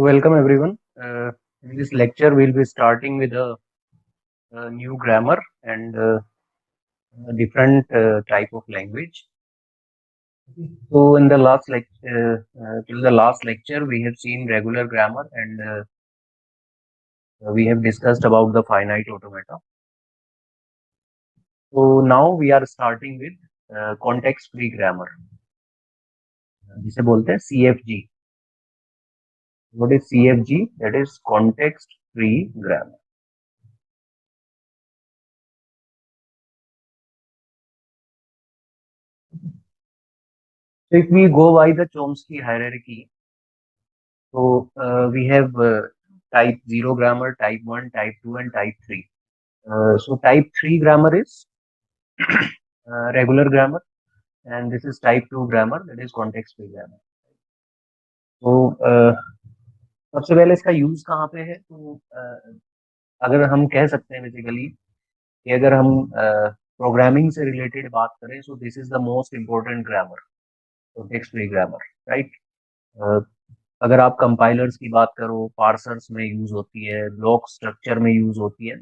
Welcome everyone. In this lecture, we'll be starting with a new grammar and a different type of language. So, in the last till the last lecture, we have seen regular grammar and we have discussed about the finite automata. So now we are starting with context-free grammar. जिसे बोलते हैं CFG. What is CFG? That is context-free grammar. So if we go by the Chomsky hierarchy, so we have type 0 grammar, type 1, type 2, and type 3. So type 3 grammar is regular grammar, and this is type 2 grammar, that is context free grammar. तो सबसे पहले इसका use कहाँ पे है? तो अगर हम कह सकते हैं बेसिकली कि अगर हम प्रोग्रामिंग से रिलेटेड बात करें, सो this is the most important grammar, context free grammar, right? अगर आप कंपाइलर्स की बात करो, पार्सर्स में यूज होती है, ब्लॉक स्ट्रक्चर में यूज होती है,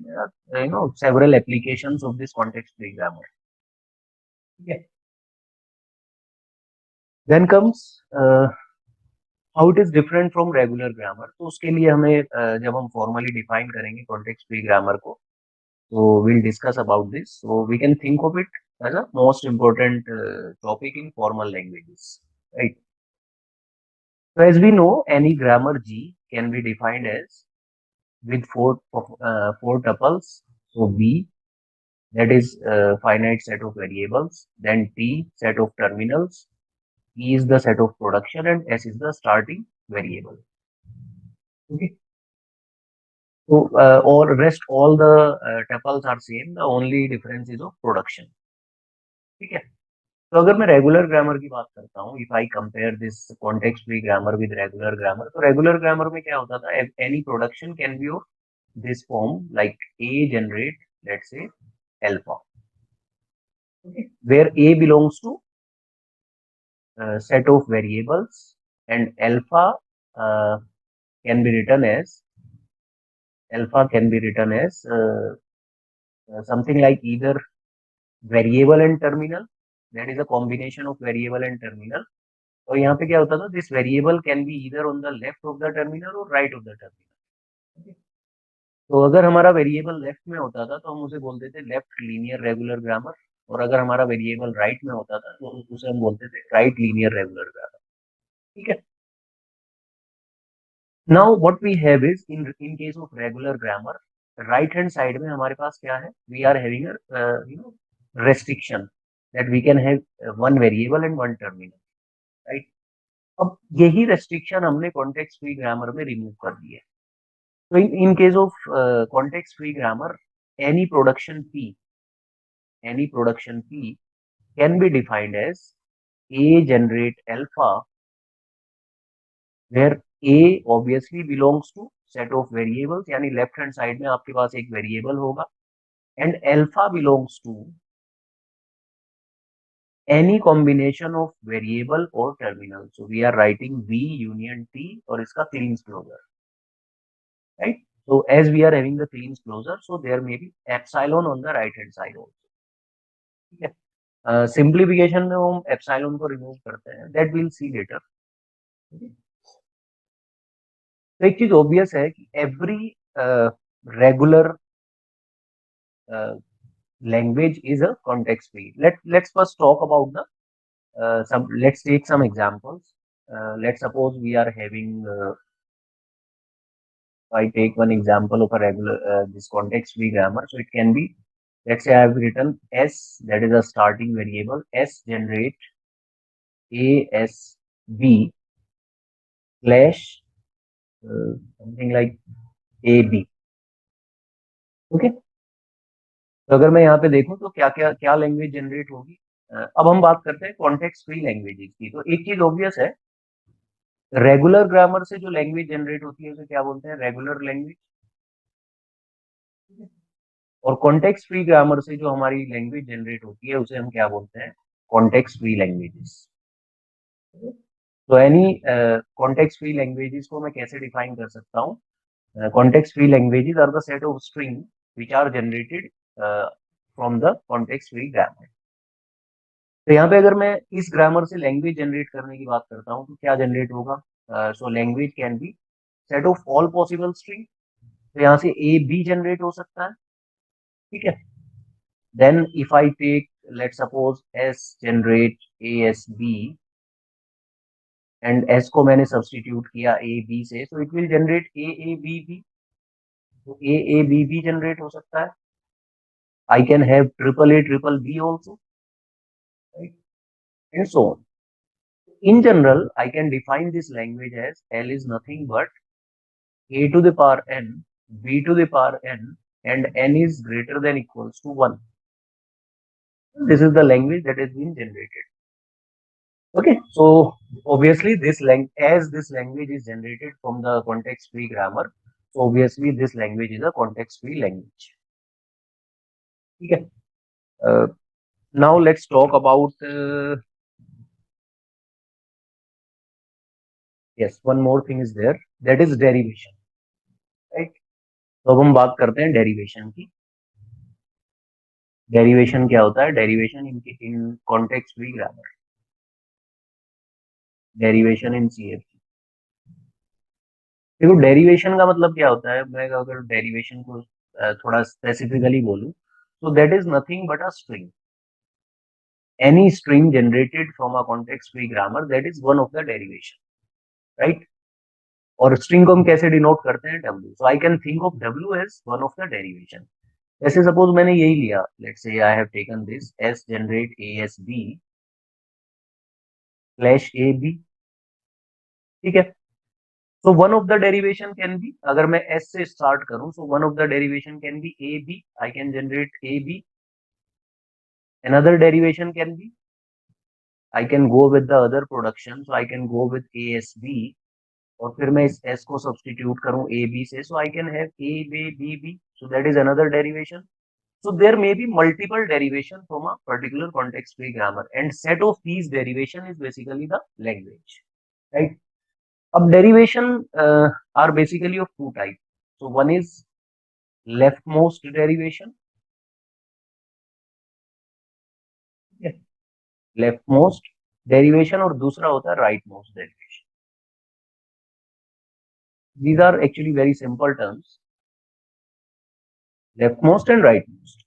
several applications of this context free grammar. ठीक है. Then comes how it is different from regular grammar. तो उसके लिए हमें जब हम फॉर्मली डिफाइन करेंगे कॉन्टेक्स्ट फ्री ग्रामर को, तो will discuss about this. So we can think of it as a most important topic in formal languages, right? So as we know, any grammar G can be defined as with four tuples. So B, that is finite set of variables, then T, set of terminals, E is the set of production, and S is the starting variable. Okay. So or rest all the tuples are same. The only difference is of production. ठीक है. तो अगर मैं regular grammar की बात करता हूँ, if I compare this context free grammar with regular grammar, तो रेगुलर ग्रामर में क्या होता था? Any production can be of this form, like A generate, let's say, alpha, okay, where A belongs to set of variables, and alpha uh, can be written as something like either variable and terminal, that is a combination of variable and terminal. और यहाँ पे क्या होता था? This variable can be either on the left of the terminal or right of the terminal. Okay? तो अगर हमारा variable left में होता था तो हम उसे बोलते थे लेफ्ट लीनियर रेगुलर ग्रामर, और अगर हमारा वेरिएबल राइट में होता था तो उसे हम बोलते थे राइट लीनियर रेगुलर ग्रामर. ठीक है. Now what we have is in case of regular grammar, right hand side में हमारे पास क्या है? We are having restriction that we can have one variable and one terminal, right? अब यही restriction हमने कॉन्टेक्स्ट फ्री ग्रामर में remove कर दी है. So in case of context-free grammar, any production P can be defined as A generate alpha, where A obviously belongs to set of variables, यानी left hand side में आपके पास एक variable होगा, and alpha belongs to any combination of variable or terminal. So we are writing B union T और इसका cleans closure, right? So as we are having the cleans closure, so there may be epsilon on the right hand side also. ठीक है. Simplification में हम epsilon को remove करते हैं, that will see letter. तो एक चीज ऑब्वियस है कि every regular language is a context free. Let's first talk about the let's take some examples. Let's suppose we are having I take one example of a regular this context free grammar. So it can be, let's say I have written S, that is a starting variable, S generate ASB slash something like AB. Okay. तो अगर मैं यहाँ पे देखूं तो क्या क्या क्या लैंग्वेज जनरेट होगी. अब हम बात करते हैं कॉन्टेक्स्ट फ्री लैंग्वेजेस की. तो एक चीज ऑब्वियस है, रेगुलर ग्रामर से जो लैंग्वेज जनरेट होती है उसे क्या बोलते हैं? Regular language. और कॉन्टेक्स्ट फ्री ग्रामर से जो हमारी लैंग्वेज जनरेट होती है उसे हम क्या बोलते हैं? Context free languages. तो एनी कॉन्टेक्स्ट फ्री लैंग्वेजेस को मैं कैसे डिफाइन कर सकता हूँ? Context free languages are the set of strings which are generated from the context free grammar. तो यहाँ पे अगर मैं इस ग्रामर से लैंग्वेज जनरेट करने की बात करता हूँ तो क्या जनरेट होगा? So language can be set of all possible string. तो यहाँ से ए बी जनरेट हो सकता है, ठीक है। Then if I take let suppose S generate A S B and S को मैंने सब्सटीट्यूट किया ए बी से, तो it will generate A B B. तो ए बी बी जनरेट हो सकता है। I can have triple A, triple B also, right? And so on. In general, I can define this language as L is nothing but A to the power N, B to the power N, and N is greater than equals to 1. This is the language that has been generated. Okay, so obviously as this language is generated from the context-free grammar, so obviously this language is a context-free language. Okay. Now let's talk about yes, one more thing is there, that is derivation, right? तो अब हम बात करते हैं derivation की। Derivation क्या होता है? Derivation in context free grammar, derivation in CFG. देखो डेरिवेशन का मतलब क्या होता है, मैं अगर डेरिवेशन को थोड़ा स्पेसिफिकली बोलूं तो that is nothing but a string, any string generated from a context free grammar, that is one of the derivation, right. और स्ट्रिंग को हम कैसे डिनोट करते हैं? W. So I can think of W as one of the derivation. ऐसे suppose मैंने यही लिया, let's say I have taken this S generate A S B slash A B, ठीक है। So one of the derivation can be, अगर मैं S से start करूं, so one of the derivation can be A B. I can generate A B. Another derivation can be, I can go with the other production, so I can go with A S B. और फिर मैं इस S को substitute करूं A B से, so I can have A B B B. So that is another derivation. So there may be multiple derivation from a particular context-free grammar, and set of these derivation is basically the language, right? अब derivation are basically of two types. So one is leftmost derivation, leftmost derivation, और दूसरा होता है rightmost derivation. These are actually very simple terms, leftmost and rightmost.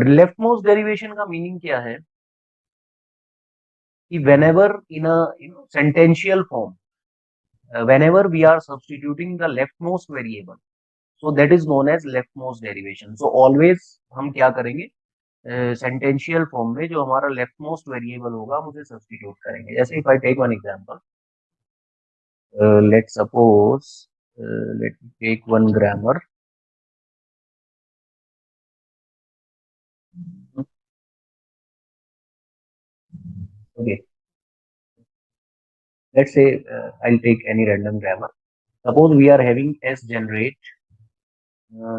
Leftmost derivation का meaning क्या है कि whenever in a sentential form, whenever we are substituting the leftmost variable, so that is known as leftmost derivation. So always हम क्या करेंगे, sentential form में जो हमारा लेफ्ट मोस्ट वेरिएबल होगा हम उसे सब्स्टिट्यूट करेंगे। जैसे if I take one example, let's suppose let take one grammar, okay, let's say I'll take any random grammar. Suppose we are having s generate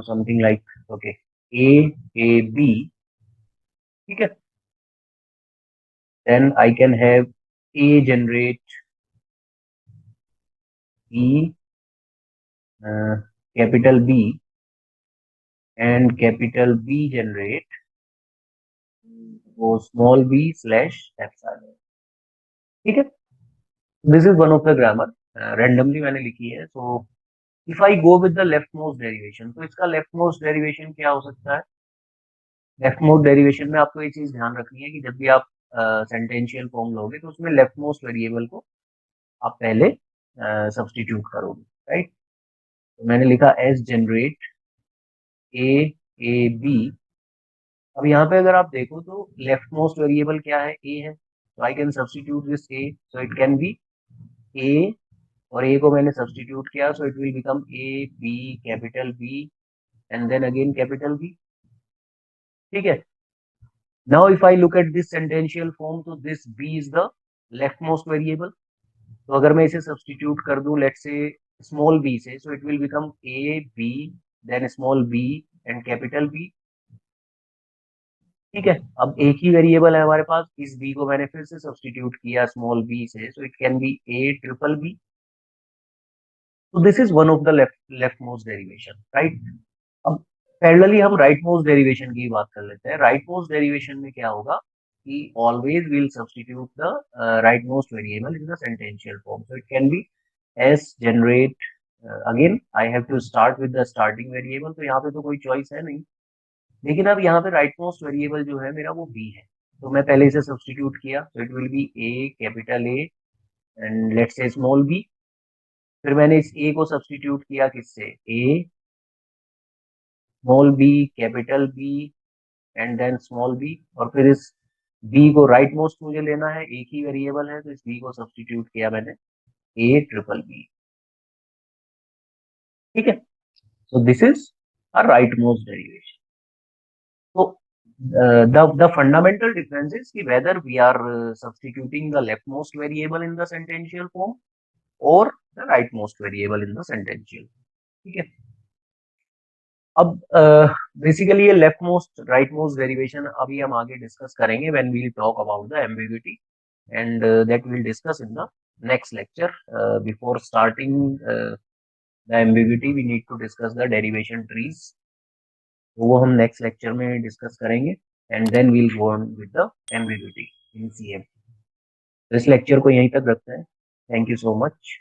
something like, okay, a b, ठीक है। then I can have a generate e capital B and capital B generate वो small b slash epsilon, ठीक है। This is one of the grammar, randomly मैंने लिखी है। So if I go with the left most derivation, तो इसका left most derivation क्या हो सकता है? लेफ्ट मोस्ट डेरिवेशन में आपको ये चीज ध्यान रखनी है कि जब भी आप सेंटेंशियल फॉर्म लोगे तो उसमें लेफ्ट मोस्ट वेरिएबल को आप पहले सब्स्टिट्यूट करोगे, राइट। तो मैंने लिखा S generate A A B. अब यहाँ पे अगर आप देखो तो लेफ्ट मोस्ट वेरिएबल क्या है? ए है। तो I can substitute this A, so it can be A, और ए को मैंने सब्स्टिट्यूट किया, so it will become A B capital B and then again capital B, ठीक है। Now if I look at this sentential form, तो this B is the left most variable. तो अगर मैं इसे सब्स्टिट्यूट कर दूं लेट्स से स्मॉल बी से, so it will become A B then small B and capital B, ठीक है, अब एक ही वेरिएबल है हमारे पास, इस बी को मैंने फिर से सब्सटीट्यूट किया स्मॉल बी से, so it can be A triple B. तो this is one of the left most derivation, right. अब पैरेलली हम राइट मोस्ट डेरिवेशन की बात कर लेते हैं। राइट मोस्ट डेरिवेशन में क्या होगा कि always will substitute the right most variable in the sentential form, so it can be S generate, again I have to start with the starting variable, तो यहाँ पे तो कोई चॉइस है नहीं। लेकिन अब यहाँ पे राइट मोस्ट वेरिएबल जो है मेरा वो बी है, तो मैं पहले इसे सब्सटीट्यूट किया, तो it will be A capital A and let's say small B. फिर मैंने इस ए को सब्सटीट्यूट किया किससे, A small B capital B and then small B, और फिर इस बी को राइट मोस्ट मुझे लेना है, एक ही वेरिएबल है, तो इस बी को सब्सटीट्यूट किया मैंने ए ट्रिपल बी। ठीक है, so this is a right most derivation. तो the fundamental difference is कि whether we are substituting the leftmost variable in the sentential form or the rightmost variable in the sentential। ठीक है, अब basically ये left most right most derivation अभी हम आगे discuss करेंगे when we talk about the ambiguity, and that will discuss in the next lecture. Before starting the ambiguity we need to discuss the derivation trees, तो वो हम next lecture में discuss करेंगे, and then we'll go on with the ambiguity in CF. तो इस lecture को यहीं तक रखते हैं। Thank you so much.